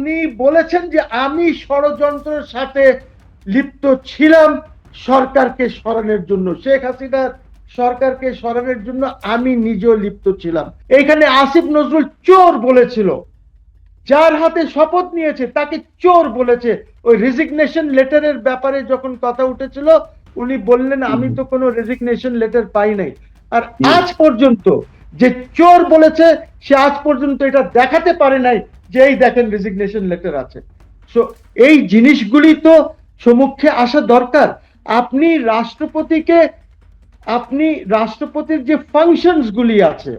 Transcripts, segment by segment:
আপনি বলেছেন যে আমি ষড়যন্ত্রের সাথে লিপ্ত ছিলাম সরকারকে সরানোর জন্য, শেখ হাসিনার সরকারকে সরানোর জন্য আমি নিজেও লিপ্ত ছিলাম। এইখানে আসিফ নজরুল চোর বলেছিল, যার হাতে শপথ নিয়েছে তাকে চোর বলেছে। ওই রেজিগনেশন লেটারের ব্যাপারে যখন কথা উঠেছিল উনি বললেন আমি তো কোনো রেজিগনেশন লেটার পাই নাই। আর আজ পর্যন্ত যে চোর বলেছে সে আজ পর্যন্ত এটা দেখাতে পারে নাই যে এই দেখেন রেজিগনেশন লেটার আছে। সো এই জিনিসগুলি তো সম্মুখে আসা দরকার। আপনি রাষ্ট্রপতিকে, আপনি রাষ্ট্রপতির যে ফাংশনস গুলি আছে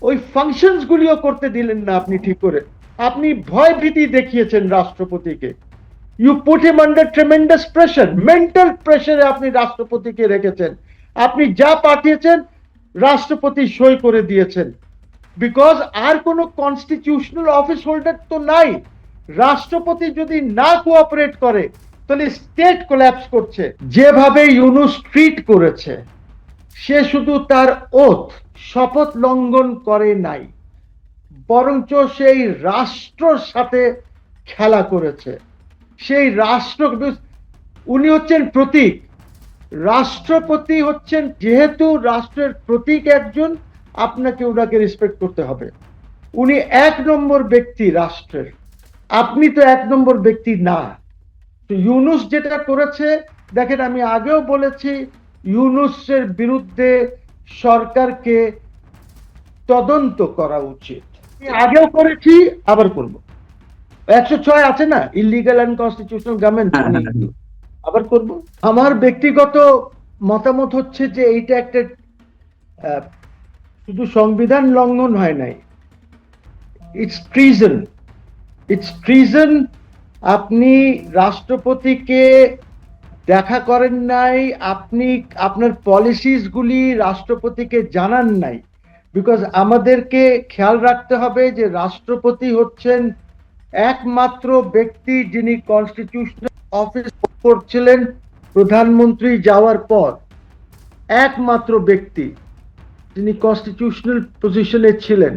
ওই ফাংশনস গুলিও করতে দিলেন না আপনি ঠিক করে। আপনি ভয় ভীতি দেখিয়েছেন রাষ্ট্রপতিকে। You put him under tremendous pressure, mental প্রেশারে আপনি রাষ্ট্রপতিকে রেখেছেন। আপনি যা পাঠিয়েছেন রাষ্ট্রপতি সই করে দিয়েছেন, বিকজ আর কোনো কনস্টিটিউশনাল অফিস হোল্ডার তো নাই। রাষ্ট্রপতি যদি না কোঅপারেট করে তাহলে স্টেট কোল্যাপস করছে। যেভাবে ইউনূস ট্রিট করেছে, সে শুধু তার ওথ শপথ লঙ্ঘন করে নাই, বরঞ্চ সেই রাষ্ট্রের সাথে খেলা করেছে। সেই রাষ্ট্র, উনি হচ্ছেন প্রতীক, রাষ্ট্রপতি হচ্ছেন, যেহেতু রাষ্ট্রের প্রতীক একজন, আপনাকে ওনাকে রেসপেক্ট করতে হবে। উনি এক নম্বর ব্যক্তি রাষ্ট্রের, আপনি তো এক নম্বর ব্যক্তি না। তো ইউনূস যেটা করেছে, দেখেন আমি আগেও বলেছি ইউনূসের বিরুদ্ধে সরকারকে তদন্ত করা উচিত। আগেও করেছি, আবার করব। 106 আছে না, ইলিগাল অ্যান্ড কনস্টিটিউশনাল গভর্নমেন্ট, আবার করব। আমার ব্যক্তিগত মতামত হচ্ছে যে এইটা একটা শুধু সংবিধান লঙ্ঘন হয় নাই, ইটস ট্রিজন, ইটস ট্রিজন। আপনি রাষ্ট্রপতিকে দেখা করেন নাই, আপনি আপনার পলিসিস গুলি রাষ্ট্রপতিকে জানান নাই। বিকজ আমাদেরকে খেয়াল রাখতে হবে যে রাষ্ট্রপতি হচ্ছেন একমাত্র ব্যক্তি যিনি কনস্টিটিউশনাল অফিস করছিলেন প্রধানমন্ত্রী যাওয়ার পর, একমাত্র ব্যক্তি যিনি কনস্টিটিউশনাল পজিশনে ছিলেন।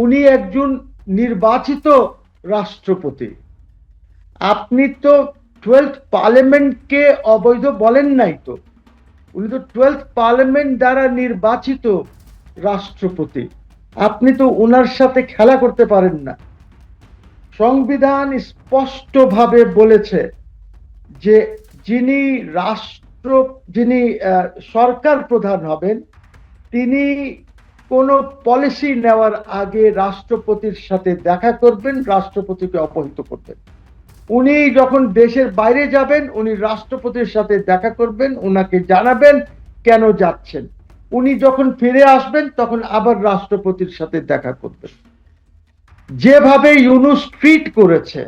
উনি একজন নির্বাচিত রাষ্ট্রপতি। আপনি তো 12th পার্লামেন্টকে অবৈধ বলেন নাই তো, উনি তো 12th পার্লামেন্ট দ্বারা নির্বাচিত রাষ্ট্রপতি। আপনি তো ওনার সাথে খেলা করতে পারেন না। সংবিধান স্পষ্টভাবে বলেছে যে যিনি যিনি সরকার প্রধান হবেন তিনি কোন পলিসি নেওয়ার আগে রাষ্ট্রপতির সাথে দেখা করবেন, রাষ্ট্রপতিকে অপহিত করবেন। উনি যখন দেশের বাইরে যাবেন উনি রাষ্ট্রপতির সাথে দেখা করবেন, ওনাকে জানাবেন কেন যাচ্ছেন। উনি যখন ফিরে আসবেন তখন আবার রাষ্ট্রপতির সাথে দেখা করবেন। যেভাবে ইউনূস ট্রিট করেছে,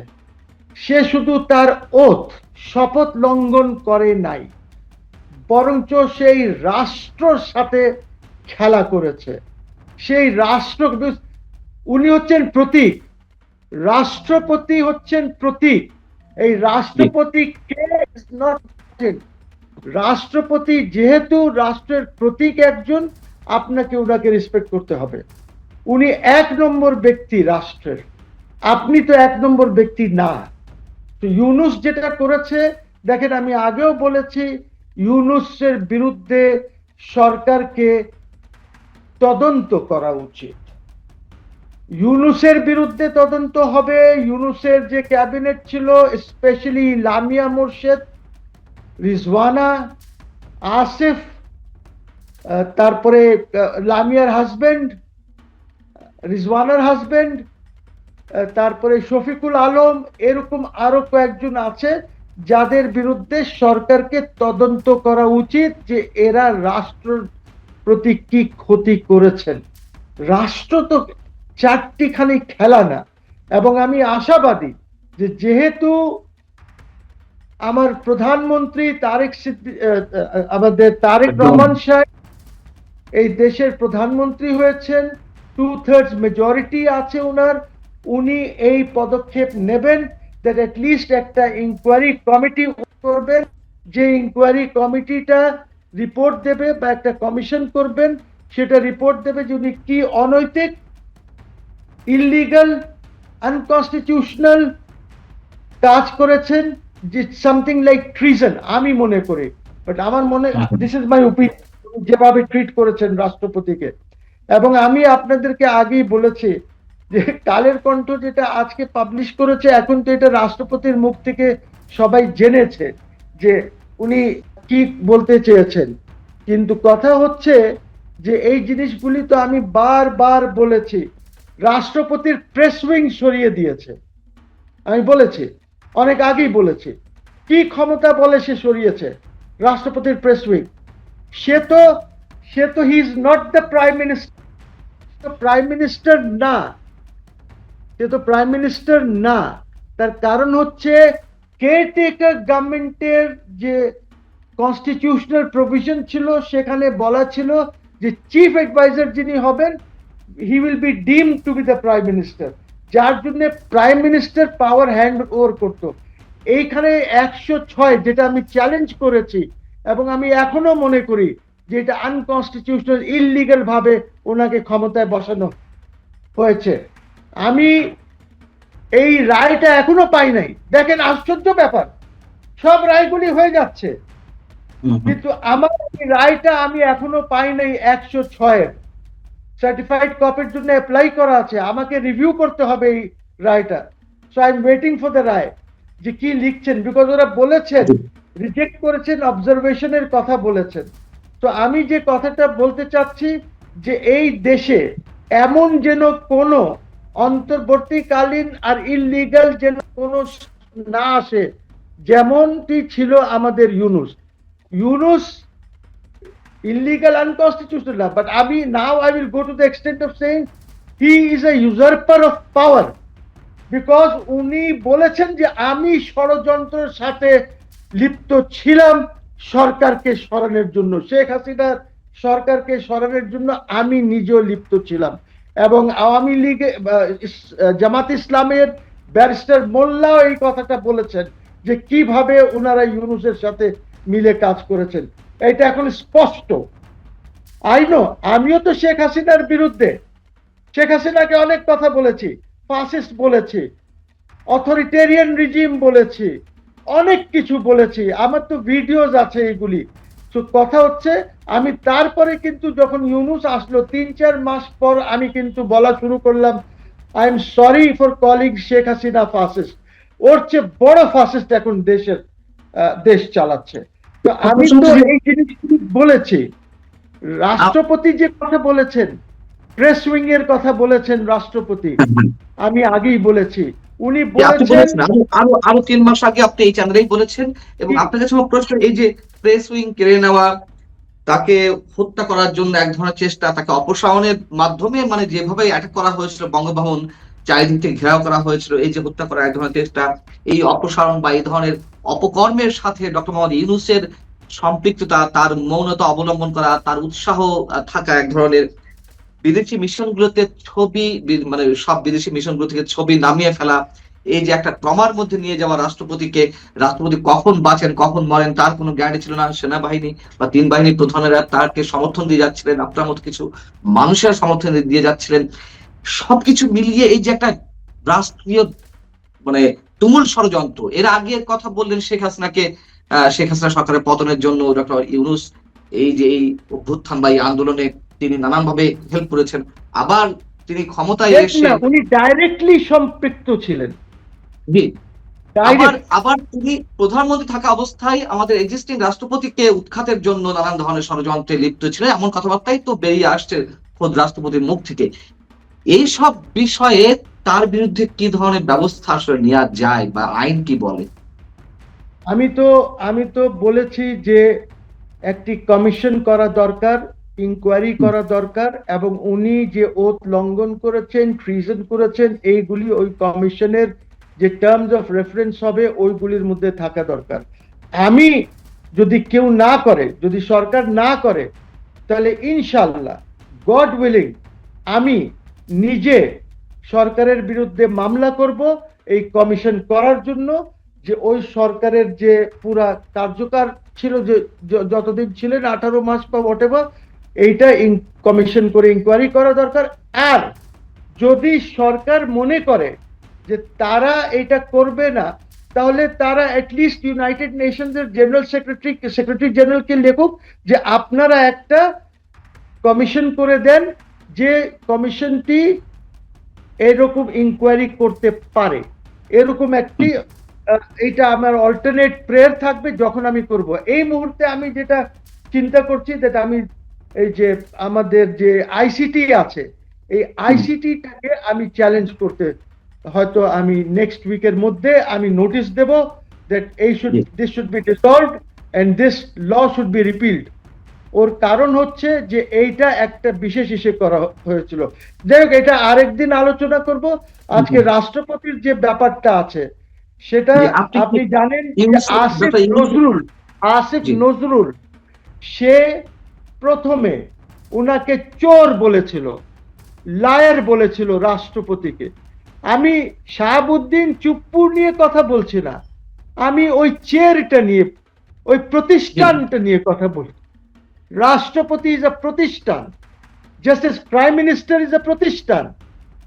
সে শুধু তার ওথ শপথ লঙ্ঘন করে নাই, বরঞ্চ সেই রাষ্ট্রের সাথে খেলা করেছে। সেই রাষ্ট্র, উনি হচ্ছেন প্রতীক, রাষ্ট্রপতি হচ্ছেন প্রতীক। এই রাষ্ট্রপতি কে? রাষ্ট্রপতি যেহেতু রাষ্ট্রের প্রতীক একজন, আপনাকে ওনাকে রেসপেক্ট করতে হবে। উনি এক নম্বর ব্যক্তি রাষ্ট্রের, আপনি তো এক নম্বর ব্যক্তি না। তো ইউনূস যেটা করেছে, দেখেন আমি আগেও বলেছি ইউনূসের বিরুদ্ধে সরকারকে তদন্ত করা উচিত। ইউনূসের বিরুদ্ধে তদন্ত হবে। ইউনূসের যে ক্যাবিনেট ছিল, স্পেশালি লামিয়া মোর্শেদ, রিজওয়ানা, আসিফ, তারপরে লামিয়ার হাজবেন্ড, রিজওয়ানার হাজবেন্ড, তারপরে শফিকুল আলম, এরকম আরো কয়েকজন আছে যাদের বিরুদ্ধে সরকারকে তদন্ত করা উচিত যে এরা রাষ্ট্রের প্রতি কি ক্ষতি করেছেন। রাষ্ট্র তো চারটিখানি খেলা না। এবং আমি আশাবাদী যে যেহেতু আমার প্রধানমন্ত্রী আমাদের তারেক রহমান সাহেব এই দেশের প্রধানমন্ত্রী হয়েছেন, 2/3 মেজরিটি আছে ওনার, উনি এই পদক্ষেপ নেবেন দ্যাট অ্যাটলিস্ট একটা ইনকোয়ারি কমিটি করবেন, যে ইনকোয়ারি কমিটিটা রিপোর্ট দেবে বা একটা কমিশন করবেন, সেটা রিপোর্ট দেবে যে উনি কি অনৈতিক, ইললিগাল আনকনস্টিটিউশনাল কাজ করেছেন, যে সামথিং লাইক ট্রিজন আমি মনে করি। বাট আমার মনে, দিস ইজ মাই ওপিনিয়ন, যেভাবে ট্রিট করেছেন রাষ্ট্রপতিকে। এবং আমি আপনাদেরকে আগেই বলেছি যে কালের কণ্ঠ যেটা আজকে পাবলিশ করেছে, এখন তো এটা রাষ্ট্রপতির মুখ থেকে সবাই জেনেছে যে উনি কি বলতে চেয়েছেন। কিন্তু কথা হচ্ছে যে এই জিনিসগুলি তো আমি বারবার বলেছি, রাষ্ট্রপতির প্রেস উইং সরিয়ে দিয়েছে। আমি বলেছি, অনেক আগেই বলেছি, কি ক্ষমতা বলে সে সরিয়েছে রাষ্ট্রপতির প্রেস উইং। সে তো he is not the prime minister, prime minister না, সে তো প্রাইম মিনিস্টার না। তার কারণ হচ্ছে কেয়ারটেকার গভর্নমেন্টের যে কনস্টিটিউশনাল প্রভিশন ছিল, সেখানে বলা ছিল যে চিফ অ্যাডভাইজার যিনি হবেন, he will be deemed to be the prime minister, যার জন্য prime minister power hand over করত। এইখানে 106, যেটা আমি চ্যালেঞ্জ করেছি এবং আমি এখনো মনে করি যে এটা আনকনস্টিটিউশনাল, ইললিগাল ভাবে ওনাকে ক্ষমতায় বসানো হয়েছে। আমি এই রায়টা এখনো পাই নাই। দেখেন আশ্চর্য ব্যাপার, সব রায়গুলি হয়ে যাচ্ছে, কিন্তু আমার এই রায়টা আমি এখনো পাই নাই। 106 সার্টিফাইড কপির জন্য অ্যাপ্লাই করা আছে, আমাকে রিভিউ করতে হবে এই রায়টা। So I am waiting for the রায়, যে কি লিখছেন, বিকজ ওরা বলেছেন, রিজেক্ট করেছেন, অবজারভেশনের কথা বলেছেন। তো আমি যে কথাটা বলতে চাচ্ছি যে এই দেশে এমন যেন কোনো অন্তর্বর্তীকালীন আর ইললিগাল যেন কোনো না আসে, যেমনটি ছিল আমাদের Yunus illegal, unconstitutional, but now I will go to the extent of saying he is a usurper of power, because উনি বলেছেন যে আমি ষড়যন্ত্রের সাথে লিপ্ত ছিলাম সরকারকে সরানোর জন্য, শেখ হাসিনার সরকারকে সরানোর জন্য আমি নিজেও লিপ্ত ছিলাম। এবং আওয়ামী লীগ, জামাত ইসলামের ব্যারিস্টার মোল্লাও এই কথাটা বলেছেন যে কিভাবে ওনারা ইউনুসের সাথে মিলে কাজ করেছেন। এটা এখন স্পষ্ট। আমিও তো শেখ হাসিনার বিরুদ্ধে, শেখ হাসিনাকে অনেক কথা বলেছি, ফাসিস্ট বলেছি, অথরিটেরিয়ান রিজিম বলেছি, অনেক কিছু বলেছি, আমার তো ভিডিওস আছে এগুলি। তো কথা হচ্ছে, আমি তারপরে কিন্তু যখন ইউনুস আসলো 3-4 মাস পর আমি কিন্তু বলা শুরু করলাম, I am sorry for calling Sheikh Hasina fascist. ওর চেয়ে বড় ফাসিস্ট এখন দেশ চালাচ্ছে। তো আমি তো এই জিনিসগুলি বলেছি। রাষ্ট্রপতি যে কথা বলেছেন, প্রেস উইং এর কথা বলেছেন রাষ্ট্রপতি, আমি আগেই বলেছি, উনি বলেছেন আরো 3 মাস আগে আপনি এই চ্যানেলেই বলেছেন। এবং আপনার কাছে আমার প্রশ্ন, এই যে প্রেস উইং কেড়ে নেওয়া, তাকে হত্যা করার জন্য এক ধরনের চেষ্টা, তাকে অপসারণের মাধ্যমে, মানে যেভাবে অ্যাটাক করা হয়েছিল বঙ্গভবন, চারিদিক থেকে ঘেরাও করা হয়েছিল, এই যে হত্যা করার এক ধরনের চেষ্টা, এই অপসারণ বা এই ধরনের অপকর্মের সাথে ডক্টর মোহাম্মদ ইউনূসের সম্পৃক্ততা, তার মৌনতা অবলম্বন করা, তার উৎসাহ থাকা, এক ধরনের বিদেশি মিশনগুলোতে ছবি, মানে সব বিদেশি মিশনগুলো থেকে ছবি নামিয়ে ফেলা, এই যে একটা ট্রমার মধ্যে নিয়ে যাওয়া রাষ্ট্রপতিকে, রাষ্ট্রপতি কখন বাঁচেন কখন মরেন তার কোনো গ্যারান্টি ছিল না। সেনাবাহিনী বা 3 বাহিনীর প্রধানেরা তাকে সমর্থন দিয়ে যাচ্ছিলেন, আপনার মতো কিছু মানুষের সমর্থন দিয়ে যাচ্ছিলেন। সবকিছু মিলিয়ে এই যে একটা রাষ্ট্রীয়, মানে তুমুল ষড়যন্ত্র। এর আগে কথা বললেন শেখ হাসিনা সরকারের পতনের জন্য ডক্টর ইউনূস এই যে এই অভ্যুত্থান বা এই আন্দোলনে তিনি নানান ভাবে হেল্প করেছেন, আবার তিনি ক্ষমতায় এসে উনি ডাইরেক্টলি সম্পৃক্ত ছিলেন। আবার তিনি প্রধানমন্ত্রী থাকা অবস্থায় আমাদের এক্সিস্টিং রাষ্ট্রপতিকে উৎখাতের জন্য নানান ধরনের ষড়যন্ত্রে লিপ্ত ছিলেন, এমন কথাবার্তাই তো বেরিয়ে আসছে খোদ রাষ্ট্রপতির মুখ থেকে। এই সব বিষয়ে তার বিরুদ্ধে কি ধরনের ব্যবস্থা আসলে নেওয়া যায় বা আইন কি বলে? আমি তো বলেছি যে একটি কমিশন করা দরকার, ইনকোয়ারি করা দরকার, এবং উনি যে ওথ লঙ্ঘন করেছেন, ট্রিজন করেছেন, এইগুলি ওই কমিশনের যে টার্মস অফ রেফারেন্স হবে ওইগুলির মধ্যে থাকা দরকার। আমি যদি কেউ না করে, যদি সরকার না করে, তাহলে ইনশাআল্লাহ, গড উইলিং, আমি নিজে সরকারের বিরুদ্ধে মামলা করব এই কমিশন করার জন্য, যে ওই সরকারের যে পুরা কার্যকাল ছিল, যে যতদিন ছিলেন 18 মাস বা হোয়াটএভার, এইটা কমিশন করে ইনকোয়ারি করা দরকার। আর যদি সরকার মনে করে যে তারা এটা করবে না, তাহলে তারা অ্যাটলিস্ট ইউনাইটেড নেশনসের জেনারেল সেক্রেটারি জেনারেলকে লেখুক যে আপনারা একটা কমিশন করে দেন, যে কমিশনটি এরকম ইনকোয়ারি করতে পারে। এরকম একটি এইটা আমার অল্টারনেট প্রেয়ার থাকবে যখন আমি করব। এই মুহূর্তে আমি যেটা চিন্তা করছি, যেটা আমি এই যে আমাদের যে আইসিটি আছে, এই আইসিটিটাকে আমি চ্যালেঞ্জ করতে, হয়তো আমি নেক্সট উইকের মধ্যে আমি নোটিশ দেব that this should be dissolved and this law should be repealed. ওর কারণ হচ্ছে যে এইটা একটা বিশেষ ইস্যু করা হয়েছিল। যাই হোক, এটা আরেকদিন আলোচনা করব। আজকে রাষ্ট্রপতির যে ব্যাপারটা আছে সেটা আপনি জানেন যে আসিফ নজরুল সে প্রথমে উনাকে চোর বলেছিল, লায়ার বলেছিল রাষ্ট্রপতিকে। আমি শাহাবুদ্দিন চুপ্পু নিয়ে কথা বলছি না, আমি ওই চেয়ারটা নিয়ে, ওই প্রতিষ্ঠানটা নিয়ে কথা বলি। রাষ্ট্রপতি ইজ আ প্রতিষ্ঠান, just S prime minister is a প্রতিষ্ঠান,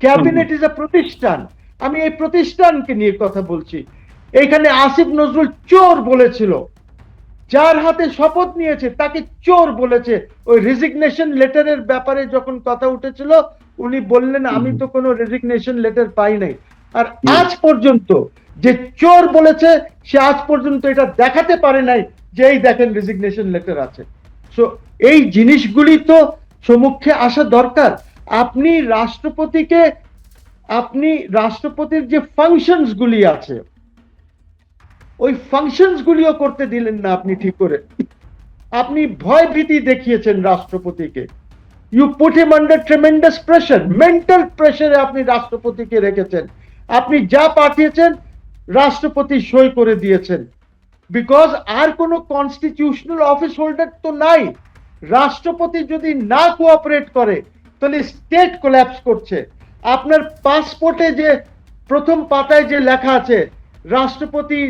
ক্যাবিনেট ইজ আ প্রতিষ্ঠান। আমি এই প্রতিষ্ঠানকে নিয়ে কথা বলছি। এইখানে আসিফ নজরুল চোর বলেছিল, যার হাতে শপথ নিয়েছে তাকে চোর বলেছে। ওই রেজিগনেশন লেটারের ব্যাপারে যখন কথা উঠেছিল, উনি বললেন আমি তো কোনো রেজিগনেশন লেটার পাই নাই। আর আজ পর্যন্ত যে চোর বলেছে সে আজ পর্যন্ত এটা দেখাতে পারে নাই যে এই দেখেন রেজিগনেশন লেটার আছে। সো এই জিনিসগুলি তো সম্মুখে আসা দরকার। আপনি রাষ্ট্রপতির যে ফাংশনস গুলি আছে, ওই ফাংশনস গুলিও করতে দিলেন না আপনি ঠিক করে। আপনি ভয় ভীতি দেখিয়েছেন রাষ্ট্রপতিকে। You put him under tremendous pressure, mental প্রেশারে আপনি রাষ্ট্রপতিকে রেখেছেন। আপনি যা পাঠিয়েছেন রাষ্ট্রপতি সই করে দিয়েছেন, বিকজ আর কোনো কনস্টিটিউশনাল অফিস হোল্ডার তো নাই। রাষ্ট্রপতি যদি না কোঅপারেট করে তাহলে স্টেট কোল্যাপস করছে। আপনার পাসপোর্টে যে প্রথম পাতায় যে লেখা আছে, রাষ্ট্রপতি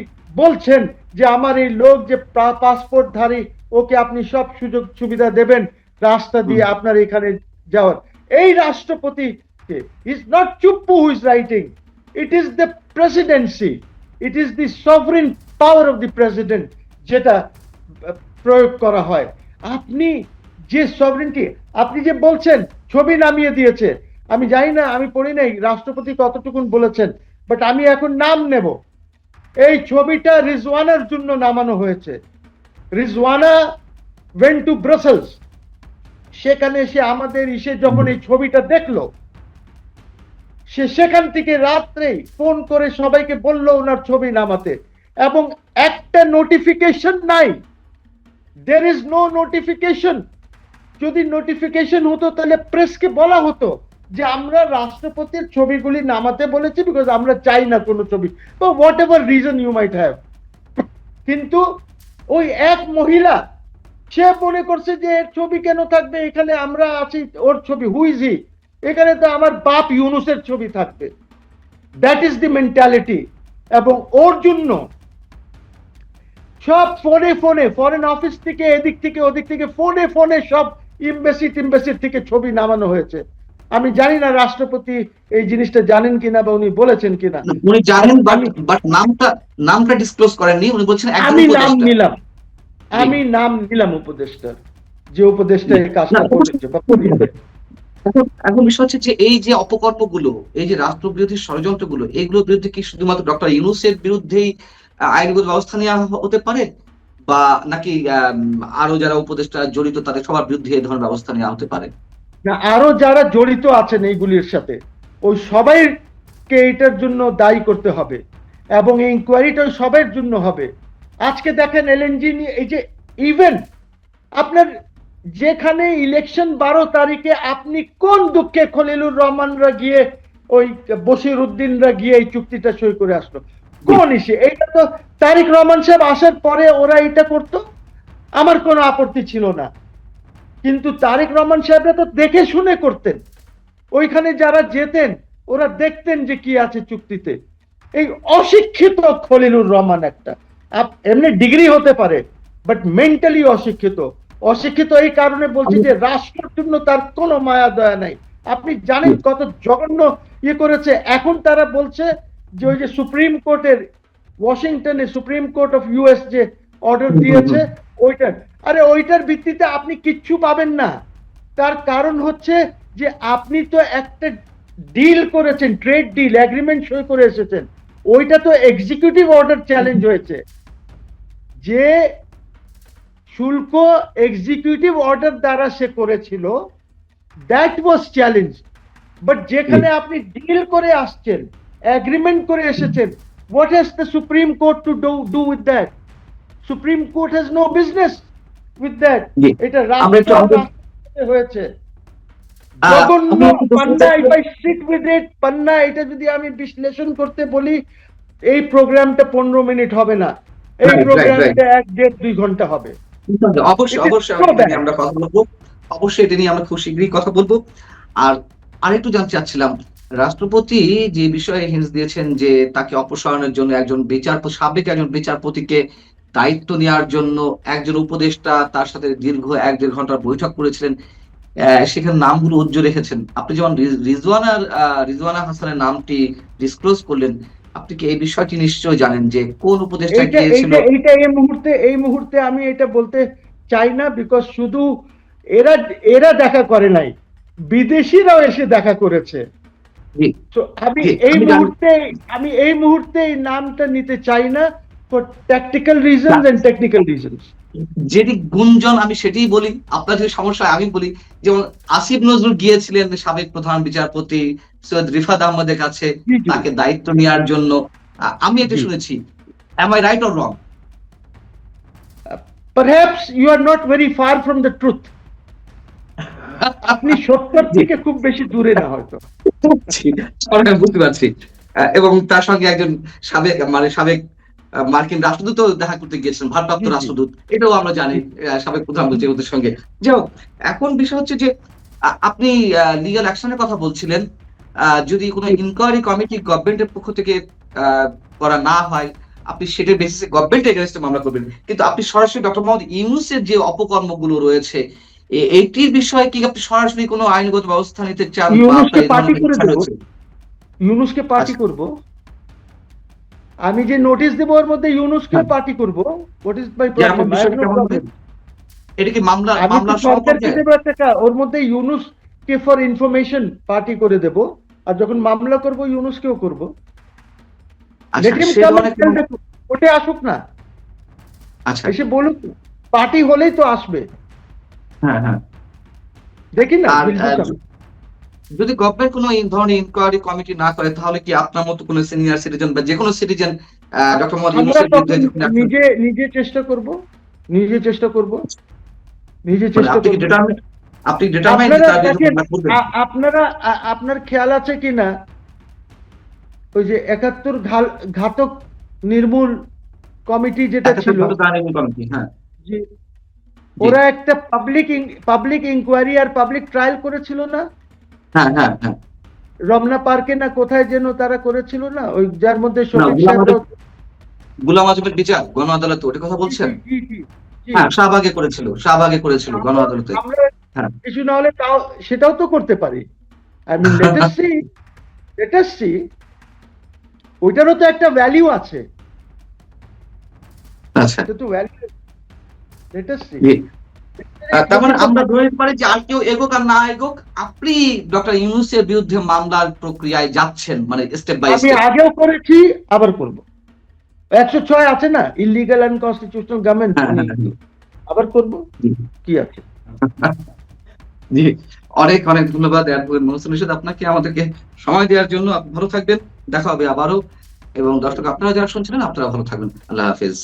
বলছেন যে আমার এই লোক যে পাসপোর্টধারী, ওকে আপনি সব সুযোগ সুবিধা দেবেন রাস্তা দিয়ে আপনার এখানে যাওয়ার। এই রাষ্ট্রপতি is not Chuppu who is writing, it is the Presidency, it is the sovereign power of the president যেটা প্রয়োগ করা হয়। আপনি যে সভরেন্টি, আপনি যে বলছেন ছবি নামিয়ে দিয়েছে, আমি জানি না, আমি পড়ি নাই রাষ্ট্রপতি কতটুকুন বলেছেন, বাট আমি এখন নাম নেব। এই ছবিটা রিজওয়ানার জন্য নামানো হয়েছে। রিজওয়ানা ওয়েন্ট টু ব্রাসেলস, সেখানে সে আমাদের যখন এই ছবিটা দেখলো, সে সেখান থেকে রাত্রে ফোন করে সবাইকে বলল ওনার ছবি নামাতে, এবং একটা নোটিফিকেশন নাই। There is no notification. যদি নোটিফিকেশন হতো তাহলে প্রেসকে বলা হতো যে আমরা রাষ্ট্রপতির ছবিগুলি নামাতে বলেছি বিকজ আমরা চাই না কোনো ছবি, বা whatever reason you might have. কিন্তু ওই এক মহিলা, সে মনে করছে যে এর ছবি কেন থাকবে এখানে, আমরা আছি, ওর ছবি, হু ইজ হি? এখানে তো আমার বাপ ইউনুসের ছবি থাকবে। That is the mentality. এবং ওর জন্য সব ফোনে ফরেন অফিস থেকে এদিক থেকে ওদিক থেকে ফোনে সব এমবাসি থেকে ছবি নামানো হয়েছে। আমি জানি না রাষ্ট্রপতি এই জিনিসটা জানেন কিনা বা উনি বলেছেন কিনা। উনি জানেন, বাট নামটা ডিসক্লোজ করেননি। উনি বলছেন আমি নাম নিলাম উপদেষ্টার, যে উপদেষ্টা এই কাজটা করেছে বা করিয়েছে। এখন বিষয় হচ্ছে যে এই যে অপকর্মগুলো, এই যে রাষ্ট্রবিরোধী ষড়যন্ত্রগুলো, এগুলোর বিরুদ্ধে কি শুধুমাত্র ডক্টর ইউনূসের বিরুদ্ধেই আইনগত ব্যবস্থা নেওয়া হতে পারে, বা নাকি আরো যারা উপদেষ্টা জড়িত তাদের সবার বিরুদ্ধে এই ধরনের ব্যবস্থা নেওয়া হতে পারে? না, আরো যারা জড়িত আছেন এইগুলির সাথে, ওই সবাইকে এটার জন্য দায়ী করতে হবে, এবং এই ইনকোয়ারিটা সবার জন্য হবে। আজকে দেখেন এলএনজি নিয়ে, এই যে ইভেন আপনার যেখানে ইলেকশন 12 তারিখে, আপনি কোন দুঃখে খলিলুর রহমানরা গিয়ে, ওই বশির উদ্দিনরা গিয়ে এই চুক্তিটা সই করে আসলো? কোন ইস্যু? এইটা তো তারেক রহমান সাহেব আসার পরে ওরা এটা করতো, আমার কোনো আপত্তি ছিল না। কিন্তু তারেক রহমান সাহেবরা তো দেখে শুনে করতেন। ওইখানে যারা যেতেন ওরা দেখতেন যে কি আছে চুক্তিতে। এই অশিক্ষিত খলিলুর রহমান একটা, এমনি ডিগ্রি হতে পারে বাট মেন্টালি অশিক্ষিত এই কারণে বলছি যে রাষ্ট্রের জন্য তার কোনো মায়া দয়া নাই। আপনি জানেন কত জঘন্য ইয়ে করেছে। এখন তারা বলছে যে ওই যে সুপ্রিম কোর্টের ওয়াশিংটনে সুপ্রিম কোর্ট অফ ইউএস যে অর্ডার দিয়েছে ওইটার ভিত্তিতে আপনি কিচ্ছু পাবেন না। তার কারণ হচ্ছে যে আপনি তো একটা ডিল করেছেন, ট্রেড ডিল এগ্রিমেন্ট সই করে এসেছেন, ওইটা তো এক্সিকিউটিভ অর্ডার চ্যালেঞ্জ হয়েছে। যে শুল্ক এক্সিকিউটিভ অর্ডার দ্বারা সে করেছিল, দ্যাট ওয়াজ চ্যালেঞ্জ। বাট যেখানে আপনি ডিল করে আসছেন, এগ্রিমেন্ট করে এসেছেন, what has the Supreme Court to do with that? Supreme Court has no business with that. এটা রাষ্ট্র হয়েছে জঘন্য পান্না। if I sit with it পান্না, এটা যদি আমি বিশ্লেষণ করতে বলি এই প্রোগ্রামটা 15 মিনিট হবে না, এই প্রোগ্রামটা 1.5-2 ঘন্টা হবে। অবশ্যই আমরা কথা বলবো, অবশ্যই এটা নিয়ে আমরা খুব শীঘ্রই কথা বলবো। আর আরেকটু জানতে চাচ্ছিলাম, রাষ্ট্রপতি যে বিষয়ে হিন্স দিয়েছেন যে তাকে অপসারণের জন্য সাবেক একজন বিচারপতিকে দায়িত্ব নেওয়ার জন্য একজন উপদেষ্টা তার সাথে দীর্ঘ 1-1.5 ঘন্টার বৈঠক করেছিলেন, সেখানে নামগুলো উজ্জ্বল রেখেছেন। আপনি যেমন রিজওয়ানা হাসানের নামটি ডিসক্লোজ করলেন, আপনি কি এই বিষয়টি নিশ্চয় জানেন যে কোন উপদেষ্টা গিয়েছিল? এইটা এই মুহূর্তে আমি এটা বলতে চাই না, বিকজ শুধু এরা দেখা করে নাই, বিদেশিরাও এসে দেখা করেছে। আমি এই মুহূর্তে এই নামটা নিতে চাই না, for tactical reasons and technical reasons. যেটি গুঞ্জন আমি সেটাই বলি, আপনার যে সমস্যা আমি বলি। যেমন আসিফ নজরুল গিয়েছিলেন সাবেক প্রধান বিচারপতি সৈয়দ রিফাত আহমদের কাছে তাকে দায়িত্ব নেওয়ার জন্য, আমি এটা শুনেছি। am I right or wrong? Perhaps you are not very far from the truth. আপনি সত্যের থেকে খুব বেশি দূরে না হয়তো। বুঝতে পারছি। এবং তার সঙ্গে একজন সাবেক মার্কিন রাষ্ট্রদূত দেখা করতে গিয়েছেন, ভারপ্রাপ্ত রাষ্ট্রদূত, এটাও আমরা জানি, সাবেক প্রধানমন্ত্রীর সঙ্গে। যাই হোক, এখন বিষয় হচ্ছে যে আপনি লিগ্যাল অ্যাকশনের কথা বলছিলেন, যদি কোনো ইনকোয়ারি কমিটি গভর্নমেন্টের পক্ষ থেকে করা না হয়, আপনি সেটার বেসিসে গভর্নমেন্টের এগেইনস্টে মামলা করবেন। কিন্তু আপনি সরাসরি ডক্টর মোহাম্মদ ইউনূসের যে অপকর্মগুলো রয়েছে এইটির বিষয়ে কি আপনি সরাসরি কোনো আইনগত ব্যবস্থা নিতে চান? ইউনূসকে পার্টি করব, আমি যে নোটিশ দেব ওর মধ্যে ইউনূসকে পার্টি করব। What is my problem? এটা কি মামলা সরকারকে দেব একটা, ওর মধ্যে ইউনূসকে ফর ইনফরমেশন পার্টি করে দেব, আর যখন মামলা করব ইউনূসকেও করব। ওটা আসুক না, এসে বলুক, পার্টি হলেই তো আসবে। দেখি না, যদি গভর্নমেন্ট কোনো ধরনের ইনকোয়ারি কমিটি না করে, তাহলে কি আপনার মতো কোনো সিনিয়র সিটিজেন বা যে কোনো সিটিজেন ডক্টর মোহাম্মদ ইউনূসের বিরুদ্ধে নিজে চেষ্টা করব। আপনি ডিটারমাইন্ড আপনার খেয়াল আছে কিনা ওই যে 71 ঘাতক নির্মূল কমিটি যেটা ছিল, ওরা একটা পাবলিক ইনকোয়ারি আর পাবলিক ট্রায়াল করেছিল না? রমনা পার্কে না কোথায় যেন তারা করেছিল না, ওই যার মধ্যে গোলাম আজমের বিচার গণ আদালতে, ওটা কথা বলছেন? শাহবাগে করেছিল গণ আদালতে। কিছু না হলে তাও সেটাও তো করতে পারি। I mean let us see, ওইটারও তো একটা ভ্যালিউ আছে। আচ্ছা, এটা তো ভ্যালিউ। Late us C. তার মানে আমরা ধরে নিতে পারি যে আর কেউ এগোক আর না এগোক, আপনি ডক্টর ইউনূসের বিরুদ্ধে মামলার প্রক্রিয়ায় যাচ্ছেন, মানে স্টেপ বাই স্টেপ। আমি আগেও করেছি, আবার করব। 106 আছে না, ইলিগাল এন্ড কনস্টিটিউশনাল গভর্নমেন্ট, আবার করব, কি আছে। জি, অনেক ধন্যবাদ অ্যাডভোকেট মহসিন রশিদ আপনাকে আমাদেরকে সময় দেওয়ার জন্য। আপনি ভালো থাকবেন, দেখা হবে আবারও। এবং দর্শক আপনারা যারা শুনছিলেন, আপনারা ভালো থাকবেন। আল্লাহ হাফেজ।